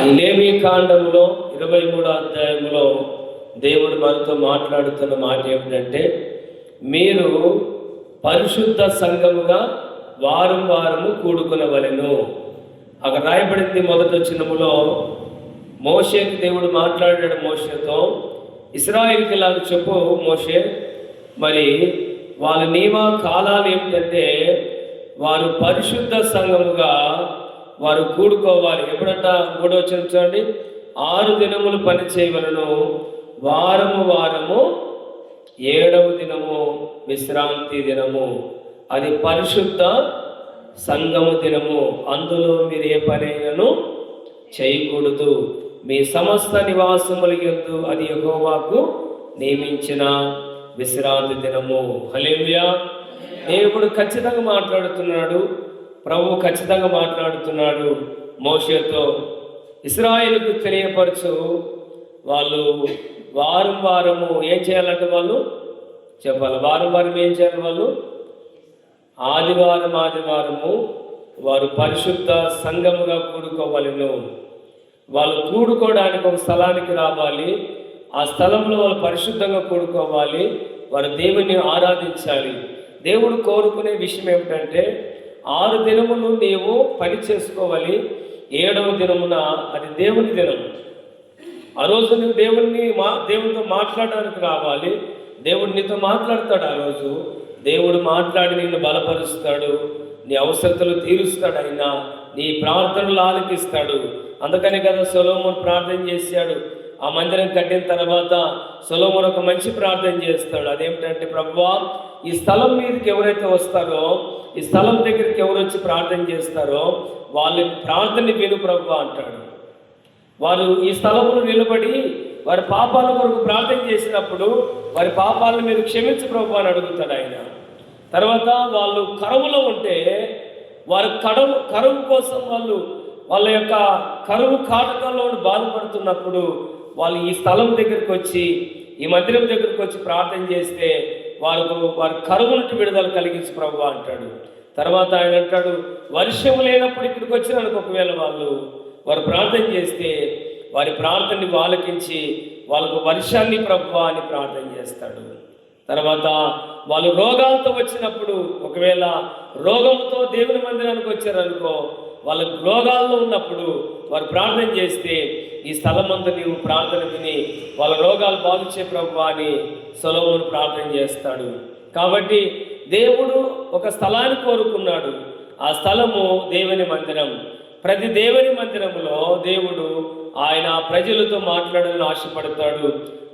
ఈ లేవీ కాండంలో 23వ అధ్యాయంలో దేవుడు మనతో మాట్లాడుతున్న మాట ఏమిటంటే, మీరు పరిశుద్ధ సంఘముగా వారం వారము కూడుకొనవలెను. అక్కడ రాయబడింది మొదటి వచనములో, మోషేకి దేవుడు మాట్లాడాడు మోషేతో, ఇశ్రాయేలుకి ఇలాగ చెప్పు మోషే, మరి వాళ్ళ నియమ కాలాలు ఏమిటంటే వారు పరిశుద్ధ సంఘముగా వారు కూడుకోవాలి. ఎప్పుడంట 3వ వచనం చూడండి, 6 దినములు పని చేయవలను, వారము వారము 7వ దినము విశ్రాంతి దినము, అది పరిశుద్ధ సంఘము దినము. అందులో మీరు ఏ పనైనను చేయకూడదు. మీ సమస్త నివాసములందు అది యెహోవాకు నియమించిన విశ్రాంతి దినము. హల్లెలూయా. దేవుడు ఖచ్చితంగా మాట్లాడుతున్నాడు, ప్రభు ఖచ్చితంగా మాట్లాడుతున్నాడు మోషేతో. ఇశ్రాయేలుకు తెలియపరచు, వాళ్ళు వారం వారము ఏం చేయాలంటే వాళ్ళు చెప్పాలి. వారం వారం ఏం చేయాలి వాళ్ళు? ఆదివారము వారు పరిశుద్ధ సంఘముగా కూడుకోవాలను. వాళ్ళు కూడుకోవడానికి ఒక స్థలానికి రావాలి. ఆ స్థలంలో వాళ్ళు పరిశుద్ధంగా కూడుకోవాలి. వారు దేవుని ఆరాధించాలి. దేవుడు కోరుకునే విషయం ఏమిటంటే 6 దినములు నీవు పని చేసుకోవాలి, 7వ దినమున అది దేవుని దినం. ఆ రోజు నువ్వు దేవునితో మాట్లాడడానికి రావాలి. దేవుడు నీతో మాట్లాడతాడు. ఆ రోజు దేవుడు మాట్లాడి నిన్ను బలపరుస్తాడు, నీ అవసరతలు తీరుస్తాడు, ఆయన నీ ప్రార్థనలు ఆలకిస్తాడు. అందుకని కదా సొలొమోను ప్రార్థన చేశాడు. ఆ మందిరం కట్టిన తర్వాత సొలొమోను ఒక మంచి ప్రార్థన చేస్తాడు. అదేమిటంటే, ప్రభువా, ఈ స్థలం మీదకి ఎవరైతే వస్తారో, ఈ స్థలం దగ్గరికి ఎవరు వచ్చి ప్రార్థన చేస్తారో వాళ్ళ ప్రార్థన విను ప్రభువా అంటాడు. వారు ఈ స్థలంలో నిలబడి వారి పాపాల కొరకు ప్రార్థన చేసినప్పుడు వారి పాపాలను మీరు క్షమించు ప్రభువా అని అడుగుతాడు ఆయన. తర్వాత వాళ్ళు కరువులో ఉంటే వారి కరువు కోసం వాళ్ళ యొక్క కరువు కాటకంలో బాధపడుతున్నప్పుడు వాళ్ళు ఈ స్థలం దగ్గరికి వచ్చి, ఈ మందిరం దగ్గరికి వచ్చి ప్రార్థన చేస్తే వారి కరువు నుండి విడుదల కలిగించు ప్రభువా అంటాడు. తర్వాత ఆయన అంటాడు, వర్షం లేనప్పుడు ఇక్కడికి వచ్చినానికి ఒకవేళ వారు ప్రార్థన చేస్తే వారి ప్రార్థనని ఆలకించి వాళ్ళకు వర్షాన్ని ప్రభువా అని ప్రార్థన చేస్తాడు. తర్వాత వాళ్ళు రోగాలతో వచ్చినప్పుడు, ఒకవేళ రోగంతో దేవుని మందిరానికి వచ్చారనుకో, వాళ్ళ రోగాల్లో ఉన్నప్పుడు వారు ప్రార్థన చేస్తే ఈ స్థలమందు నీవు ప్రార్థన విని వాళ్ళ రోగాలు బాగు చే ప్రభువా అని సొలొమోను ప్రార్థన చేస్తాడు. కాబట్టి దేవుడు ఒక స్థలాన్ని కోరుకున్నాడు. ఆ స్థలము దేవుని మందిరం. ప్రతి దేవుని మందిరములో దేవుడు ఆయన ప్రజలతో మాట్లాడాలని ఆశపడతాడు,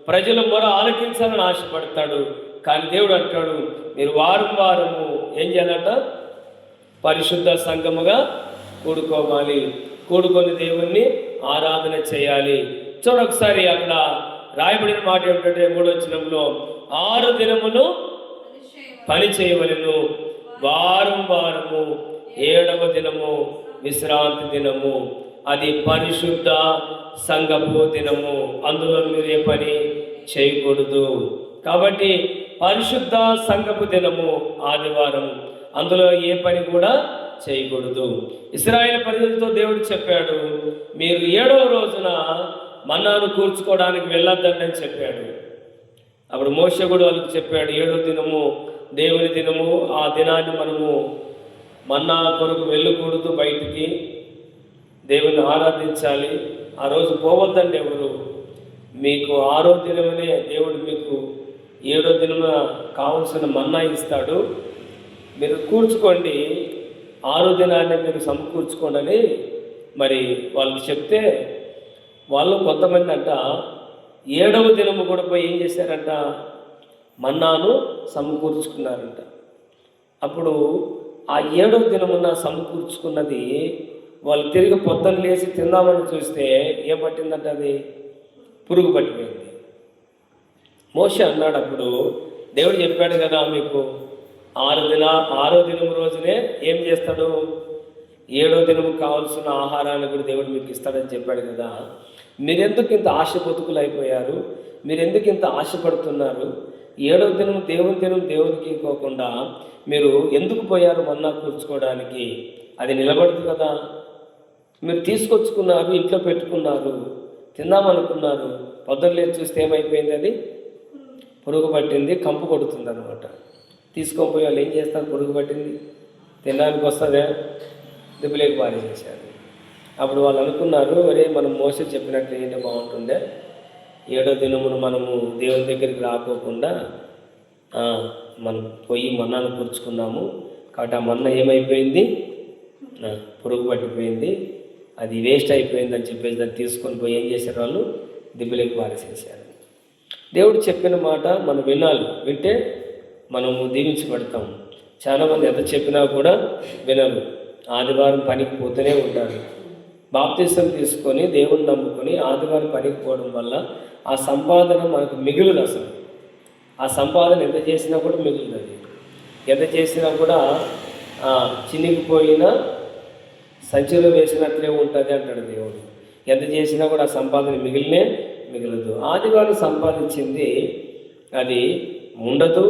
ప్రజల మొర ఆలకించాలని ఆశపడతాడు. కానీ దేవుడు అంటాడు, మీరు వారం వారము ఏం చేయాలంట? పరిశుద్ధ సంఘముగా కూడుకోవాలి, కూడుకొని దేవుణ్ణి ఆరాధన చేయాలి. చూడొకసారి అక్కడ రాయబడిన మాట ఏమిటంటే 3వ వచనంలో, 6 దినములు పని చేయవలెను, వారం వారము 7వ దినము విశ్రాంతి దినము, అది పరిశుద్ధ సంఘపు దినము. అందులో మీరు ఏ పని చేయకూడదు. కాబట్టి పరిశుద్ధ సంఘపు దినము ఆదివారం, అందులో ఏ పని కూడా చేయకూడదు. ఇశ్రాయేలు ప్రజలతో దేవుడు చెప్పాడు, మీరు 7వ రోజున మన్నాను కూర్చుకోవడానికి వెళ్ళొద్దండి అని చెప్పాడు. అప్పుడు మోషే కూడా వాళ్ళకి చెప్పాడు, 7వ దినము దేవుని దినము, ఆ దినాన్ని మనము మన్నా కొరకు వెళ్ళకూడదు, బయటికి దేవుని ఆరాధించాలి. ఆ రోజు పోవద్దండి ఎవరు. మీకు 6వ దినమనే దేవుడు మీకు 7వ దినమున కావలసిన మన్నా ఇస్తాడు, మీరు కూర్చుకోండి, 6వ దినాన్ని మీరు సమకూర్చుకోండి అని మరి వాళ్ళకి చెప్తే, వాళ్ళు కొంతమంది అంట 7వ దినము కూడా పోయి ఏం చేశారంట? మన్నాను సమకూర్చుకున్నారంట. అప్పుడు ఆ 7వ దినమున సమకూర్చుకున్నది వాళ్ళు తిరిగి పొద్దున్న లేచి తిందామని చూస్తే ఏం పట్టిందంట? అది పురుగు పట్టిపోయింది. మోషే అన్నాడు, అప్పుడు దేవుడు చెప్పాడు కదా మీకు 6వ దినము రోజునే ఏం చేస్తాడు? 7వ దినము కావాల్సిన ఆహారాన్ని కూడా దేవుడు మీకు ఇస్తాడని చెప్పాడు కదా. మీరెందుకు ఇంత ఆశ బతుకులు అయిపోయారు? మీరెందుకు ఇంత ఆశపడుతున్నారు? 7వ దినం దేవునికి ఇవ్వకుండా మీరు ఎందుకు పోయారు మన్నా కూర్చుకోవడానికి? అది నిలబడదు కదా. మీరు తీసుకొచ్చుకున్నారు, ఇంట్లో పెట్టుకున్నారు, తిందామనుకున్నారు, పొద్దున్న లేచి చూస్తే ఏమైపోయింది? అది పురుగు పట్టింది, కంపు కొడుతుంది అనమాట. తీసుకొని పోయి వాళ్ళు ఏం చేస్తారు? పురుగు పట్టింది తినడానికి వస్తుందా? దిబ్బలేకి పారేసేసారు. అప్పుడు వాళ్ళు అనుకున్నారు, అరే మనం మోసే చెప్పినట్లు ఏంటో బాగుంటుండే, 7వ దినమును మనము దేవుని దగ్గరికి రాకోకుండా మనం పోయి మన్నాను కూర్చుకున్నాము, కాబట్టి ఆ మన్న ఏమైపోయింది? పురుగు పట్టిపోయింది, అది వేస్ట్ అయిపోయింది అని చెప్పేసి దాన్ని తీసుకొని పోయి ఏం చేశారు? వాళ్ళు దిబ్బలేకి పారేసేసారు. దేవుడు చెప్పిన మాట మనం వినాలి, వింటే మనము దీవించబడతాం. చాలామంది ఎంత చెప్పినా కూడా వినరు, ఆదివారం పనికి పోతూనే ఉంటారు. బాప్తిసం తీసుకొని దేవుని నమ్ముకొని ఆదివారం పనికి పోవడం వల్ల ఆ సంపాదన మనకు మిగులుదు. అసలు ఆ సంపాదన ఎంత చేసినా కూడా మిగులుదు. అది ఎంత చేసినా కూడా చినిగిపోయిన సంచిలో వేసినట్లే ఉంటుంది అంటాడు దేవుడు. ఎంత చేసినా కూడా ఆ సంపాదన మిగలదు. ఆదివారం సంపాదించింది అది ఉండదు.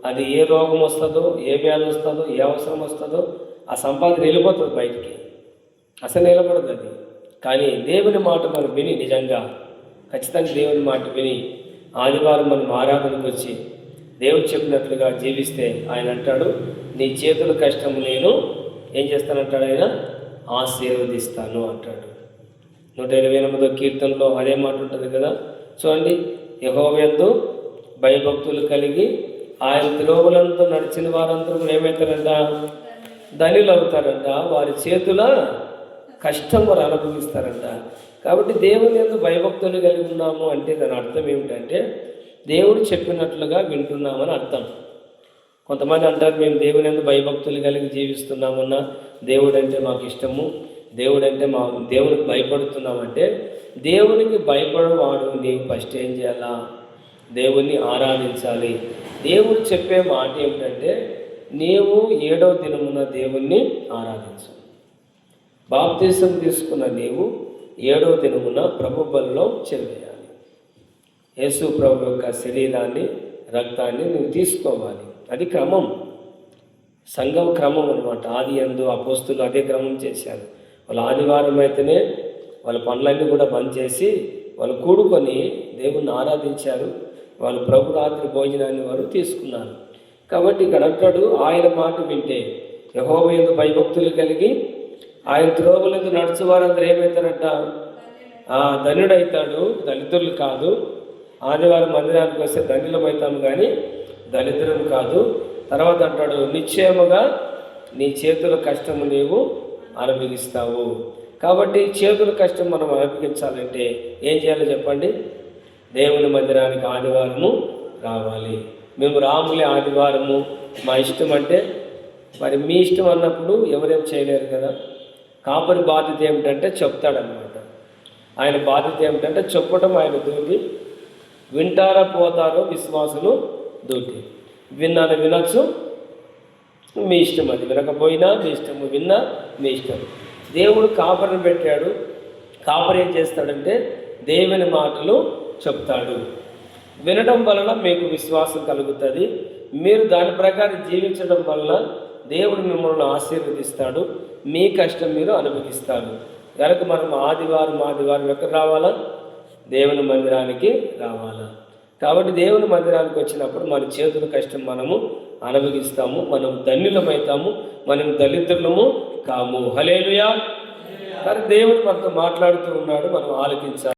అది ఏ రోగం వస్తుందో, ఏ వ్యాధి వస్తుందో, ఏ అవసరం వస్తుందో ఆ సంపాదన వెళ్ళిపోతుంది బయటికి, అసలు నిలబడదు అది. కానీ దేవుని మాట మనం విని, నిజంగా ఖచ్చితంగా దేవుని మాట విని ఆదివారం మనం ఆరాధనకు వచ్చి దేవుడు చెప్పినట్లుగా జీవిస్తే ఆయన అంటాడు, నీ చేతుల కష్టము నేను ఏం చేస్తానంటాడు? ఆయన ఆశీర్వదిస్తాను అంటాడు. 128వ కీర్తనలో అదే మాట ఉంటుంది కదా, చూడండి. యెహోవాయందు భయభక్తులు కలిగి ఆయన త్రోవలంతో నడిచిన వారందరూ కూడా ఏమవుతారంట? ధనిలు అవుతారంట. వారి చేతుల కష్టం వారు అనుభవిస్తారంట. కాబట్టి దేవుని యందు భయభక్తులు కలిగి ఉన్నాము అంటే దాని అర్థం ఏమిటంటే దేవుడు చెప్పినట్లుగా వింటున్నామని అర్థం. కొంతమంది అంటారు, మేము దేవుని యందు భయభక్తులు కలిగి జీవిస్తున్నామన్నా, దేవుడు అంటే మాకు ఇష్టము, దేవుడంటే దేవునికి భయపడుతున్నామంటే, దేవునికి భయపడవాడు నీవు ఫస్ట్ ఏం చేయాలా? దేవుణ్ణి ఆరాధించాలి. దేవుడు చెప్పే మాట ఏమిటంటే, నీవు 7వ దినమున దేవుణ్ణి ఆరాధించు. బాప్తిసం తీసుకున్న నీవు 7వ దినమున ప్రభు బలిలో చెల్లియాలి. యేసు ప్రభు యొక్క శరీరాన్ని, రక్తాన్ని నువ్వు తీసుకోవాలి. అది క్రమం, సంఘం క్రమం అనమాట. ఆది యందు అపోస్తులు అదే క్రమం చేశారు. వాళ్ళు ఆదివారం అయితేనే వాళ్ళ పనులన్నీ కూడా బంద్ చేసి వాళ్ళు కూడుకొని దేవుణ్ణి ఆరాధించారు. వాళ్ళు ప్రభు రాత్రి భోజనాన్ని వారు తీసుకున్నారు. కాబట్టి ఇక్కడ అంటాడు, ఆయన మాట వింటే, యెహోవా యందు భయభక్తులు కలిగి ఆయన త్రోవలందు నడుచు వారందరూ ఏమవుతారంట? ధనుడవుతాడు, దళితులు కాదు. ఆదివారం మందిరానికి వస్తే ధనిలం అవుతాము కానీ దళితులం కాదు. తర్వాత అంటాడు, నిశ్చయముగా నీ చేతుల కష్టము నీవు అనుభవిస్తావు. కాబట్టి చేతుల కష్టం మనం అనుభవించాలంటే ఏం చేయాలో చెప్పండి? దేవుని మందిరానికి ఆదివారము రావాలి. మేము రాములే ఆదివారము మా ఇష్టం అంటే, మరి మీ ఇష్టం అన్నప్పుడు ఎవరేం చేయలేరు కదా. కాపరి బాధ్యత ఏమిటంటే చెప్తాడనమాట. ఆయన బాధ్యత ఏమిటంటే చెప్పటం ఆయన డ్యూటీ. వింటారా పోతారో విశ్వాసులు డ్యూటీ. విన్నాను వినొచ్చు, మీ ఇష్టం. అది వినకపోయినా మీ ఇష్టము, విన్నా మీ ఇష్టం. దేవుడు కాపరిని పెట్టాడు. కాపరి ఏం చేస్తాడంటే దేవుని మాటలు చెప్తాడు. వినడం వలన మీకు విశ్వాసం కలుగుతుంది. మీరు దాని ప్రకారం జీవించడం వలన దేవుడు మిమ్మల్ని ఆశీర్వదిస్తాడు. మీ కష్టం మీరు అనుభవిస్తారు. కనుక మనం ఆదివారం ఎక్కడ రావాలా? దేవుని మందిరానికి రావాలా. కాబట్టి దేవుని మందిరానికి వచ్చినప్పుడు మన చేతుల కష్టం మనము అనుభవిస్తాము. మనం ధన్యులమవుతాము, మనం దళితులము కాము. హల్లెలూయా. కానీ దేవుడు మనతో మాట్లాడుతూ ఉన్నాడు, మనం ఆలకించాలి.